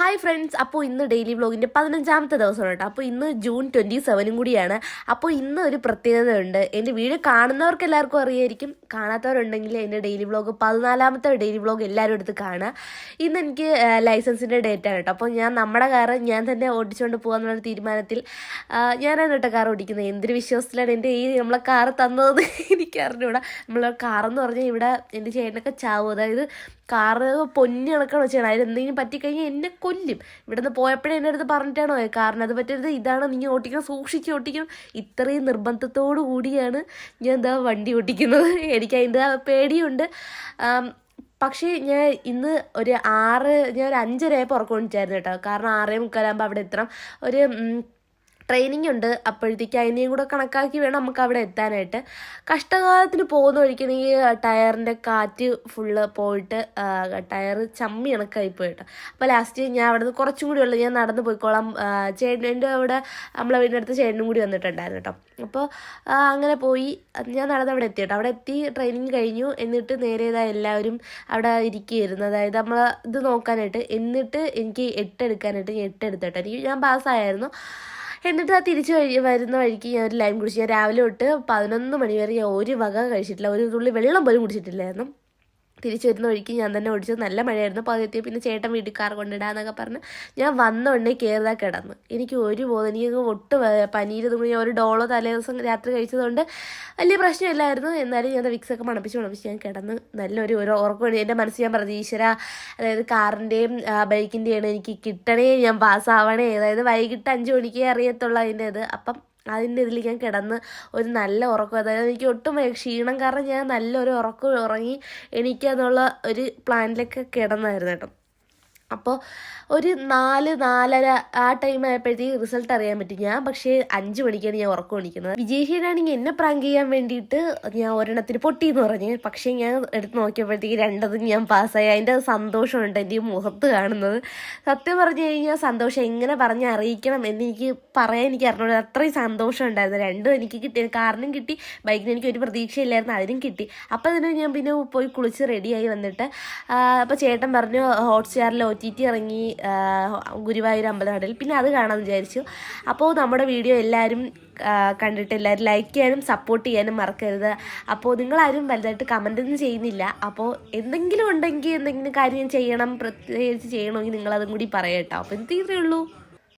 Hi friends, അപ്പോൾ ഇന്ന് daily വ്ളോഗിൻ്റെ 15ാമത്തെ ദിവസമാണ് കേട്ടോ. അപ്പോൾ ഇന്ന് ജൂൺ 27 കൂടിയാണ്. അപ്പോൾ ഇന്ന് ഒരു പ്രത്യേകതയുണ്ട്. എൻ്റെ വീഡിയോ കാണുന്നവർക്ക് എല്ലാവർക്കും അറിയായിരിക്കും, കാണാത്തവരുണ്ടെങ്കിൽ എൻ്റെ ഡെയിലി വ്ളോഗ് 14ാമത്തെ ഡെയിലി വ്ളോഗ് എല്ലാവരും എടുത്ത് കാണുക. ഇന്ന് എനിക്ക് ലൈസൻസിൻ്റെ ഡേറ്റ് ആണ് കേട്ടോ. അപ്പോൾ ഞാൻ നമ്മുടെ കാറ് ഞാൻ തന്നെ ഓടിച്ചുകൊണ്ട് പോകാമെന്നുള്ള തീരുമാനത്തിൽ ഞാനാണ് കേട്ടോ കാർ ഓടിക്കുന്നത്. എന്തൊരു വിശ്വാസത്തിലാണ് എൻ്റെ നമ്മളെ കാറ് തന്നതെന്ന് എനിക്കറിഞ്ഞൂടാ. നമ്മളെ കാറെന്ന് പറഞ്ഞാൽ ഇവിടെ എൻ്റെ ചേട്ടനൊക്കെ ചാവും. അതായത് കാറ് പൊന്നി കണക്കാണ് വെച്ചാണ്. അതിൽ എന്തെങ്കിലും പറ്റിക്കഴിഞ്ഞാൽ എന്നെ കൊല്ലും. ഇവിടെ നിന്ന് പോയപ്പോഴേ എൻ്റെ അടുത്ത് പറഞ്ഞിട്ടാണോ കാരണം അത് പറ്റരുത്, ഇതാണ് നീ ഓട്ടിക്കണം, സൂക്ഷിച്ച് ഓട്ടിക്കണം. ഇത്രയും നിർബന്ധത്തോടു കൂടിയാണ് ഞാൻ എന്താ വണ്ടി ഓട്ടിക്കുന്നത്. എനിക്ക് അതിൻ്റെ പേടിയുണ്ട്. പക്ഷേ ഞാൻ ഇന്ന് ഒരു 5:30 ഉറക്കം എണീച്ചായിരുന്നു കേട്ടോ. കാരണം 6:45 അവിടെ എത്തണം. ഒരു ട്രെയിനിങ് ഉണ്ട്. അപ്പോഴത്തേക്ക് അതിനെയും കൂടെ കണക്കാക്കി വേണം നമുക്ക് അവിടെ എത്താനായിട്ട്. കഷ്ടകാലത്തിന് പോകുന്ന വഴിക്കാണ് ഈ ടയറിൻ്റെ കാറ്റ് ഫുള്ള് പോയിട്ട് ടയർ ചമ്മി കണക്കായി പോയിട്ടോ. അപ്പോൾ ലാസ്റ്റ് ഞാൻ അവിടെ നിന്ന് കുറച്ചും കൂടി ഉള്ളു, ഞാൻ നടന്ന് പോയിക്കോളാം. ചേട്ടൻ്റെ അവിടെ നമ്മളെ വീടിൻ്റെ അടുത്ത് ചേട്ടനും കൂടി വന്നിട്ടുണ്ടായിരുന്നു കേട്ടോ. അപ്പോൾ അങ്ങനെ പോയി ഞാൻ നടന്ന് അവിടെ എത്തി കേട്ടോ. അവിടെ എത്തി ട്രെയിനിങ് കഴിഞ്ഞു. എന്നിട്ട് നേരെ എല്ലാവരും അവിടെ ഇരിക്കുകയായിരുന്നു, അതായത് നമ്മൾ ഇത് നോക്കാനായിട്ട്. എന്നിട്ട് എനിക്ക് 8 എടുക്കാനായിട്ട് ഞാൻ 8 എടുത്തിട്ടോ. ഞാൻ പാസ്സായിരുന്നു. എന്നിട്ട് ആ തിരിച്ച് വരുന്ന വഴിക്ക് ഞാൻ ഒരു ലൈം കുടിച്ചു. ഞാൻ രാവിലെ തൊട്ട് 11 മണി വരെ ഞാൻ ഒരു വക കഴിച്ചിട്ടില്ല, ഒരു തുള്ളി വെള്ളം പോലും കുടിച്ചിട്ടില്ലായിരുന്നു. തിരിച്ചു വരുന്ന വഴിക്ക് ഞാൻ തന്നെ ഓടിച്ചത്. നല്ല മഴയായിരുന്നു. പകുതി പിന്നെ ചേട്ടൻ വീട്ടിൽ കാർ കൊണ്ടിടാന്നൊക്കെ പറഞ്ഞ് ഞാൻ വന്നോണ്ടേ കയറുതാ കിടന്ന്. എനിക്ക് ഒരു ബോധം, എനിക്ക് ഒട്ടും പനിയിരുന്ന് ഞാൻ ഒരു ഡോളോ തലേ ദിവസം രാത്രി കഴിച്ചതുകൊണ്ട് വലിയ പ്രശ്നമില്ലായിരുന്നു. എന്നാലും ഞാൻ വിക്സൊക്കെ മണപ്പിച്ച് ഞാൻ കിടന്ന് നല്ലൊരു ഉറക്കമാണ്. എൻ്റെ മനസ്സിൽ ഞാൻ പറഞ്ഞു, ഈശ്വര, അതായത് കാറിൻ്റെയും ബൈക്കിൻ്റെയാണ് എനിക്ക് കിട്ടണേ, ഞാൻ പാസ്സാവണേ. അതായത് വൈകിട്ട് 5 മണിക്കേ അറിയത്തുള്ളൂ അതിൻ്റെ ഇത്. അപ്പം അതിൻ്റെ ഇതിൽ ഞാൻ കിടന്ന് ഒരു നല്ല ഉറക്കം, അതായത് എനിക്ക് ഒട്ടും ക്ഷീണം കാരണം ഞാൻ നല്ലൊരു ഉറക്കം ഉറങ്ങി എനിക്കതെന്നുള്ള ഒരു പ്ലാനിലൊക്കെ കിടന്നായിരുന്നു കേട്ടോ. അപ്പോൾ ഒരു 4-4:30 ആ ടൈം ആയപ്പോഴത്തേക്ക് റിസൾട്ട് അറിയാൻ പറ്റും. ഞാൻ പക്ഷേ 5 മണിക്കാണ് ഞാൻ ഉറക്കം എണീക്കുന്നത്. വിജയശീലാണെങ്കിൽ എന്നെ പ്രാങ്ക് ചെയ്യാൻ വേണ്ടിയിട്ട് ഞാൻ ഒരെണ്ണത്തിന് പൊട്ടിയെന്ന് പറഞ്ഞ്. പക്ഷേ ഞാൻ എടുത്ത് നോക്കിയപ്പോഴത്തേക്ക് 2 ഞാൻ പാസ്സായി. അതിൻ്റെ സന്തോഷമുണ്ട് എൻ്റെ ഈ മുഖത്ത് കാണുന്നത്. സത്യം പറഞ്ഞു കഴിഞ്ഞാൽ സന്തോഷം എങ്ങനെ പറഞ്ഞ് അറിയിക്കണം എനിക്ക് അറിഞ്ഞൂട. അത്രയും സന്തോഷം ഉണ്ടായിരുന്നു. 2 എനിക്ക് കിട്ടി. കാറിനും കിട്ടി, ബൈക്കിന് എനിക്ക് ഒരു പ്രതീക്ഷയില്ലായിരുന്നു, അതിനും കിട്ടി. അപ്പോൾ തന്നെ ഞാൻ പിന്നെ പോയി കുളിച്ച് റെഡിയായി വന്നിട്ട് അപ്പോൾ ചേട്ടൻ പറഞ്ഞു ഹോട്ട്സ്റ്റാറിൽ OTT ഇറങ്ങി ഗുരുവായൂർ അമ്പലനടയിൽ, പിന്നെ അത് കാണാമെന്ന് വിചാരിച്ചു. അപ്പോൾ നമ്മുടെ വീഡിയോ എല്ലാവരും കണ്ടിട്ട് എല്ലാവരും ലൈക്ക് ചെയ്യാനും സപ്പോർട്ട് ചെയ്യാനും മറക്കരുത്. അപ്പോൾ നിങ്ങളാരും വലുതായിട്ട് കമൻറ്റൊന്നും ചെയ്യുന്നില്ല. അപ്പോൾ എന്തെങ്കിലും ഉണ്ടെങ്കിൽ എന്തെങ്കിലും കാര്യം ചെയ്യണം, പ്രത്യേകിച്ച് ചെയ്യണമെങ്കിൽ നിങ്ങളതും കൂടി പറയാം കേട്ടോ. അപ്പോൾ ഇത്രയേ ഉള്ളൂ.